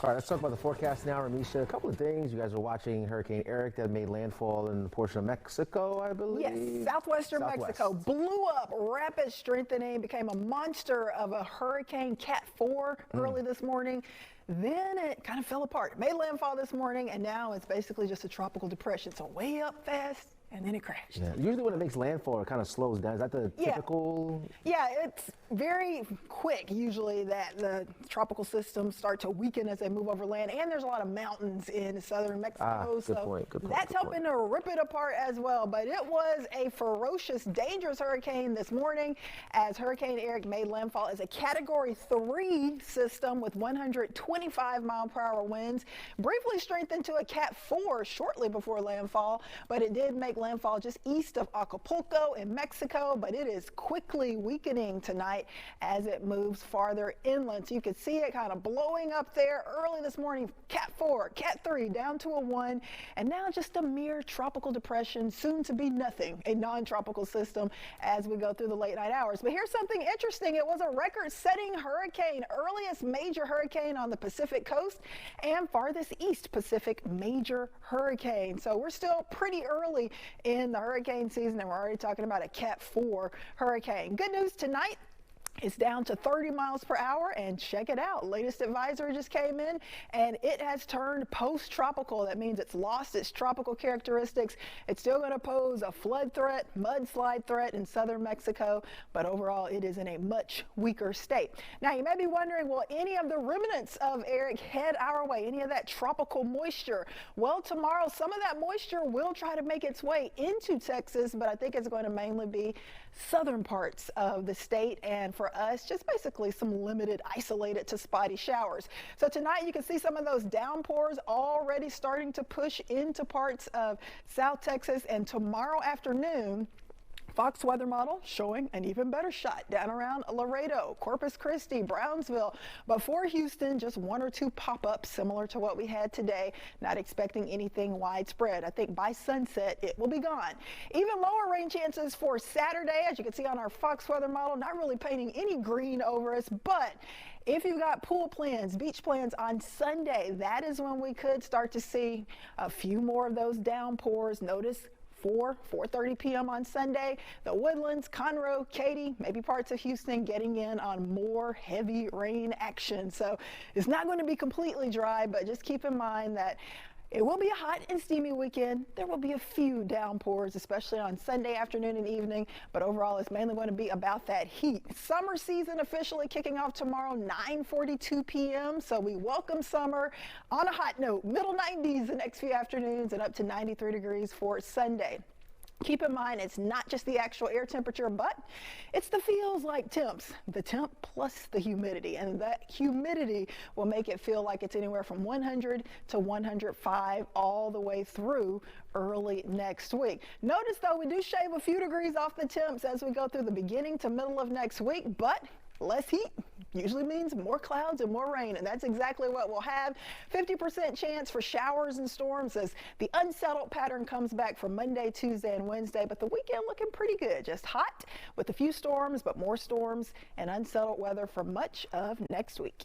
All right, let's talk about the forecast now, Ramisha. A couple of things. You guys are watching Hurricane Eric that made landfall in a portion of Mexico, I believe. Yes, southwestern Mexico blew up, rapid strengthening, became a monster of a hurricane, Cat 4 early this morning. Then it kind of fell apart. It made landfall this morning, and now it's basically just a tropical depression. So way up fast, and then it crashed. Yeah. Usually when it makes landfall, it kind of slows down. Is that the typical? Yeah, it's very quick usually that the tropical systems start to weaken as they move over land, and there's a lot of mountains in southern Mexico. Good point. That's helping to rip it apart as well. But it was a ferocious, dangerous hurricane this morning as Hurricane Eric made landfall as a Category 3 system with 125-mile-per-hour winds. Briefly strengthened to a Cat 4 shortly before landfall, but it did make landfall just east of Acapulco in Mexico, but it is quickly weakening tonight as it moves farther inland. So you can see it kind of blowing up there early this morning. Cat 4, Cat 3 down to a 1, and now just a mere tropical depression, soon to be nothing, a non-tropical system as we go through the late night hours. But here's something interesting. It was a record-setting hurricane, earliest major hurricane on the Pacific coast and farthest east Pacific major hurricane. So we're still pretty early in the hurricane season, and we're already talking about a Cat 4 hurricane. Good news tonight. It's down to 30 miles per hour, and check it out. Latest advisory just came in, and it has turned post-tropical. That means it's lost its tropical characteristics. It's still going to pose a flood threat, mudslide threat in southern Mexico, but overall it is in a much weaker state. Now you may be wondering, will any of the remnants of Eric head our way, any of that tropical moisture? Well, tomorrow some of that moisture will try to make its way into Texas, but I think it's going to mainly be southern parts of the state, and for us, just basically some limited, isolated to spotty showers. So tonight you can see some of those downpours already starting to push into parts of South Texas, and tomorrow afternoon, Fox weather model showing an even better shot down around Laredo, Corpus Christi, Brownsville. But for Houston, just one or two pop-ups similar to what we had today. Not expecting anything widespread. I think by sunset, it will be gone. Even lower rain chances for Saturday, as you can see on our Fox weather model, not really painting any green over us, but if you've got pool plans, beach plans on Sunday, that is when we could start to see a few more of those downpours. Notice 4:30 p.m. on Sunday. The Woodlands, Conroe, Katy, maybe parts of Houston getting in on more heavy rain action. So it's not going to be completely dry, but just keep in mind that it will be a hot and steamy weekend. There will be a few downpours, especially on Sunday afternoon and evening, but overall it's mainly going to be about that heat. Summer season officially kicking off tomorrow, 9:42 p.m. So we welcome summer on a hot note, middle 90s the next few afternoons and up to 93 degrees for Sunday. Keep in mind, it's not just the actual air temperature, but it's the feels like temps. The temp plus the humidity, and that humidity will make it feel like it's anywhere from 100 to 105 all the way through early next week. Notice, though, we do shave a few degrees off the temps as we go through the beginning to middle of next week, but less heat usually means more clouds and more rain, and that's exactly what we'll have. 50% chance for showers and storms as the unsettled pattern comes back for Monday, Tuesday, and Wednesday, but the weekend looking pretty good. Just hot with a few storms, but more storms and unsettled weather for much of next week.